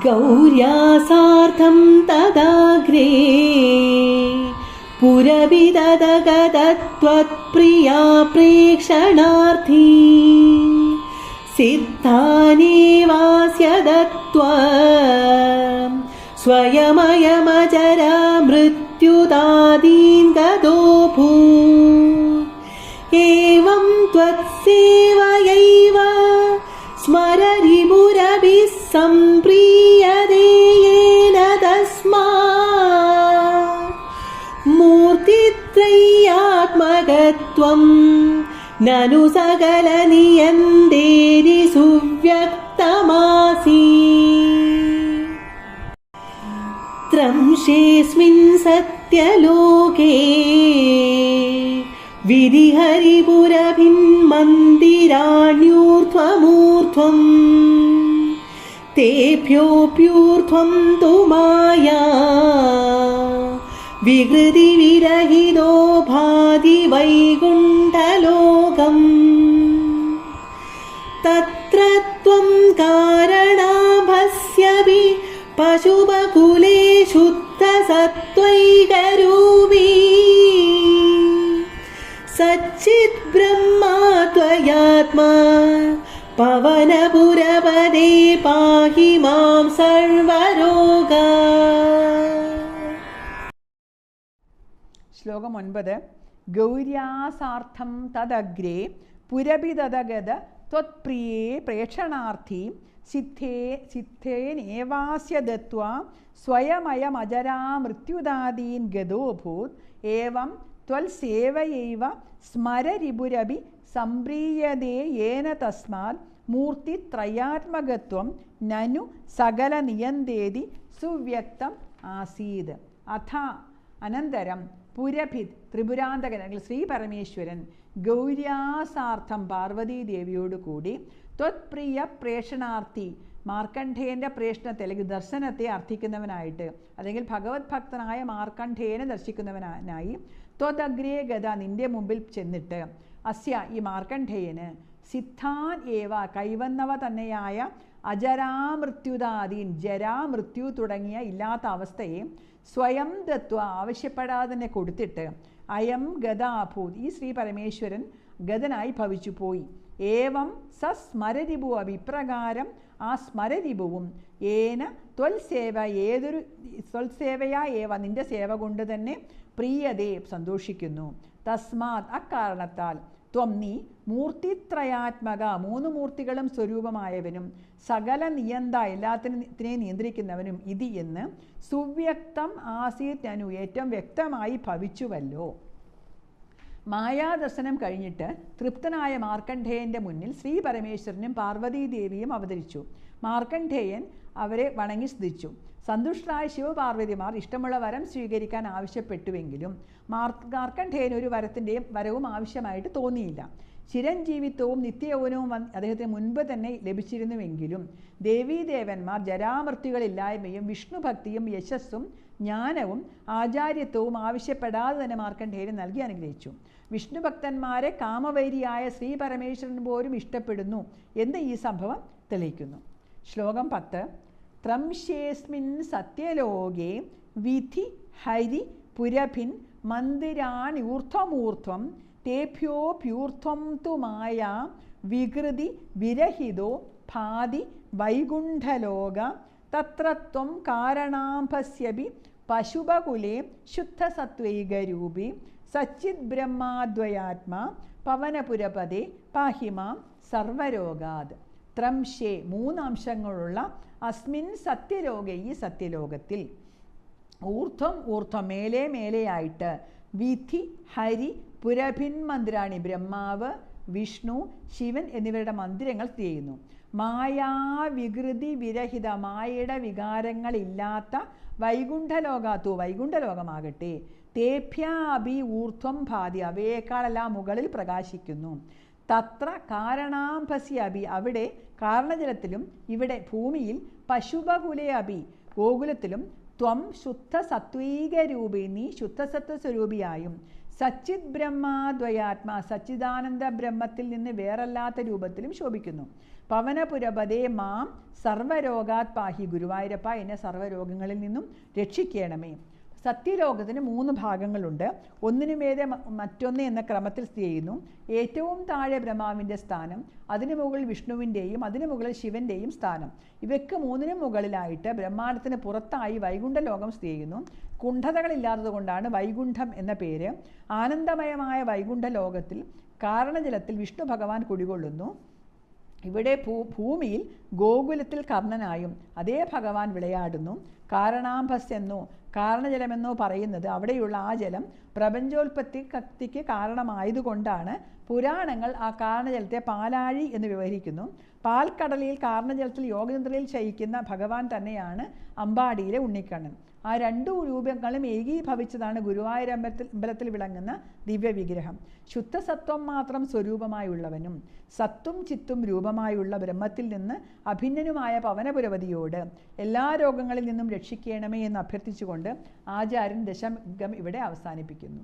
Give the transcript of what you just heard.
गौर्या सार्धं तदाग्रे पुरविदधगदत्वत्प्रिया प्रेक्षणार्थी सिद्धानेवास्य दत्त्वा स्वयमयमजरा मृत्युदादीन् गतोऽभूत् एवं त्वत्सेवयैव स्मररिपुरभिः सम्प्रीयते येन तस्मात् मूर्तित्रयात्मकत्वं ननु सकलनियन्तेरि सुव्यक्तमासीत्। त्रंशेऽस्मिन् सत्यलोके विधिहरिपुरभिन्मन्दिराण्यूर्ध्वमूर्ध्वम् तेभ्योऽप्यूर्ध्वं तु माया विकृतिविरहितो भाति वैकुण्ठलोकम् तत्र त्वं कारणाभस्यपि पशुपकुले शुद्धसत्त्वैकरूपी सच्चिद्ब्रह्मा त्वयात्मा पवनपुरपदे पाहि मां सर्वरोगा। ശ്ലോകം 9. ഗൗര്യാസാർത്ഥം തദഗ്രേ പുരഭിദഗത ത്വത്പ്രിയേ പ്രേക്ഷണാർത്ഥി സിദ്ധേനേവാസ്യ ദത്വാ സ്വയമയമജരാ മൃത്യുദാദീൻ ഗതോഭൂത് ഏവം ത്വൽസേവയൈവ സ്മരരിപുരഭി സംപ്രീയതേ യേന തസ്മാത് മൂർത്തിത്രയാത്മകത്വം നനു സകല നിയന്തേതി സുവ്യക്തം ആസീത്. അഥ അനന്തരം പുരഭിത് ത്രിപുരാന്തകൻ അല്ലെങ്കിൽ ശ്രീ പരമേശ്വരൻ ഗൗര്യാസാർത്ഥം പാർവതീദേവിയോട് കൂടി ത്വത്പ്രിയ പ്രേക്ഷണാർത്ഥി മാർക്കണ്ഠേയൻ്റെ പ്രേക്ഷണത്തെ അല്ലെങ്കിൽ ദർശനത്തെ അർത്ഥിക്കുന്നവനായിട്ട് അല്ലെങ്കിൽ ഭഗവത് ഭക്തനായ മാർക്കണ്ഠേയനെ ദർശിക്കുന്നവനായി ത്വദഗ്രേ ഗത നിന്റെ മുമ്പിൽ ചെന്നിട്ട് അസ്യ ഈ മാർക്കണ്ഠേയന് സിദ്ധാൻ ഏവ കൈവന്നവ തന്നെയായ അജരാമൃത്യുദാദീൻ ജരാമൃത്യു തുടങ്ങിയ ഇല്ലാത്ത അവസ്ഥയെ സ്വയം ദത്വ ആവശ്യപ്പെടാതെ തന്നെ കൊടുത്തിട്ട് അയം ഗതാഭൂത് ഈ ശ്രീ പരമേശ്വരൻ ഗതനായി ഭവിച്ചു പോയി. ഏവം സസ്മരരിപു അഭിപ്രകാരം ആ സ്മരരിപുവും ഏന ത്വൽസേവയാ ഏവ നിന്റെ സേവ കൊണ്ട് തന്നെ പ്രിയതേ സന്തോഷിക്കുന്നു. തസ്മാത് അക്കാരണത്താൽ ത്വം നീ മൂർത്തിത്രയാത്മക മൂന്ന് മൂർത്തികളും സ്വരൂപമായവനും സകല നിയന്ത എല്ലാത്തിനെ നിയന്ത്രിക്കുന്നവനും ഇതി എന്ന് സുവ്യക്തം ആസീത് അനു ഏറ്റവും വ്യക്തമായി ഭവിച്ചുവല്ലോ. മായാദർശനം കഴിഞ്ഞിട്ട് തൃപ്തനായ മാർക്കണ്ഠേയൻ്റെ മുന്നിൽ ശ്രീ പരമേശ്വരനും പാർവതീദേവിയും അവതരിച്ചു. മാർക്കണ്ഠേയൻ അവരെ വണങ്ങി സ്തുതിച്ചു. സന്തുഷ്ടരായ ശിവപാർവതിമാർ ഇഷ്ടമുള്ള വരം സ്വീകരിക്കാൻ ആവശ്യപ്പെട്ടുവെങ്കിലും മാർക്കണ്ഠേയൻ ഒരു വരവും ആവശ്യമായിട്ട് തോന്നിയില്ല. ചിരഞ്ജീവിത്വവും നിത്യയൗവനവും അദ്ദേഹത്തിന് മുൻപ് തന്നെ ലഭിച്ചിരുന്നുവെങ്കിലും ദേവീദേവന്മാർ ജരാമൃത്യുകളില്ലായ്മയും വിഷ്ണുഭക്തിയും യശസ്സും ജ്ഞാനവും ആചാര്യത്വവും ആവശ്യപ്പെടാതെ തന്നെ മാർക്കണ്ഠേയന് നൽകി അനുഗ്രഹിച്ചു. വിഷ്ണുഭക്തന്മാരെ കാമവൈരിയായ ശ്രീ പരമേശ്വരൻ പോലും ഇഷ്ടപ്പെടുന്നു എന്ന് ഈ സംഭവം തെളിയിക്കുന്നു. ശ്ലോകം 10. ത്രംശേസ്മിൻ സത്യലോകേ വിധി ഹരി പുരഭിൻ മന്ദിരാണി ഊർധ്വമൂർധ്വം തേഭ്യോപ്യൂർധ്വം തു മായ വികൃതി വിരഹിതോ ഭാതി വൈകുണ്ഠലോക തത്ര ത്വം കാരണാംഭസ്യപി പശുപകുലേ ശുദ്ധസത്വൈകരൂപി സച്ചിത് ബ്രഹ്മാദ്വയാത്മാ പവനപുരപദേ പാഹിമാം സർവരോഗാത്. ത്രംശേ മൂന്നംശങ്ങളുള്ള അസ്മിൻ സത്യലോകേ ഈ സത്യലോകത്തിൽ ഊർധ്വം മേലെ മേലെയായിട്ട് വിധി ഹരി പുരഭിൻ മന്ദിരാണി ബ്രഹ്മാവ് വിഷ്ണു ശിവൻ എന്നിവരുടെ മന്ദിരങ്ങൾ സ്ഥിതി ചെയ്യുന്നു. മായാവികൃതി വിരഹിത മായയുടെ വികാരങ്ങളില്ലാത്ത വൈകുണ്ഠലോകാത്തു വൈകുണ്ഠലോകമാകട്ടെ തേഭ്യാഭി ഊർധ്വം ഭാതി അവയേക്കാളെല്ലാം മുകളിൽ പ്രകാശിക്കുന്നു. തത്ര കാരണാംഭസ്യ അഭി അവിടെ കാരണജലത്തിലും ഇവിടെ ഭൂമിയിൽ പശുപകുലേ അഭി ഗോകുലത്തിലും ത്വം ശുദ്ധ സത്വീകരൂപി നീ ശുദ്ധസത്വസ്വരൂപിയായും സച്ചിത് ബ്രഹ്മാദ്വയാത്മാ സച്ചിദാനന്ദ ബ്രഹ്മത്തിൽ നിന്ന് വേറല്ലാത്ത രൂപത്തിലും ശോഭിക്കുന്നു. പവനപുരപദേ മാം സർവരോഗാത് പാഹി ഗുരുവായൂരപ്പ എന്നെ സർവ്വരോഗങ്ങളിൽ നിന്നും രക്ഷിക്കണമേ. സത്യലോകത്തിന് 3 ഭാഗങ്ങളുണ്ട്. ഒന്നിനുമേതെ മറ്റൊന്ന് എന്ന ക്രമത്തിൽ സ്ഥിതി ചെയ്യുന്നു. ഏറ്റവും താഴെ ബ്രഹ്മാവിൻ്റെ സ്ഥാനം, അതിനു മുകളിൽ വിഷ്ണുവിൻ്റെയും അതിനു മുകളിൽ ശിവൻ്റെയും സ്ഥാനം. ഇവയ്ക്ക് 3നും മുകളിലായിട്ട് ബ്രഹ്മാണ്ടത്തിന് പുറത്തായി വൈകുണ്ഠലോകം സ്ഥിതി ചെയ്യുന്നു. കുണ്ഠതകളില്ലാത്തതുകൊണ്ടാണ് വൈകുണ്ഠം എന്ന പേര്. ആനന്ദമയമായ വൈകുണ്ഠ ലോകത്തിൽ കാരണജലത്തിൽ വിഷ്ണു ഭഗവാൻ കുടികൊള്ളുന്നു. ഇവിടെ ഭൂമിയിൽ ഗോകുലത്തിൽ കർണനായും അതേ ഭഗവാൻ വിളയാടുന്നു. കാരണാംഭസ്യെന്നോ കാരണജലമെന്നോ പറയുന്നത് അവിടെയുള്ള ആ ജലം പ്രപഞ്ചോൽപത്തിക്ക് കാരണമായതുകൊണ്ടാണ് പുരാണങ്ങൾ ആ കാരണജലത്തെ പാലാഴി എന്ന് വിവരിക്കുന്നു. പാൽക്കടലിൽ കാരണജലത്തിൽ യോഗനിദ്രയിൽ ശയിക്കുന്ന ഭഗവാൻ തന്നെയാണ് അമ്പാടിയിലെ ഉണ്ണിക്കണ്ണൻ. ആ 2 രൂപങ്ങളും ഏകീഭവിച്ചതാണ് ഗുരുവായൂരമ്പലത്തിൽ വിളങ്ങുന്ന ദിവ്യവിഗ്രഹം. ശുദ്ധസത്വം മാത്രം സ്വരൂപമായുള്ളവനും സത്തും ചിത്തും രൂപമായുള്ള ബ്രഹ്മത്തിൽ നിന്ന് അഭിന്നനുമായ പവനപുരവതിയോട് എല്ലാ രോഗങ്ങളിൽ നിന്നും രക്ഷിക്കണമേ എന്ന് അഭ്യർത്ഥിച്ചുകൊണ്ട് ആചാര്യൻ ദശകം ഇവിടെ അവസാനിപ്പിക്കുന്നു.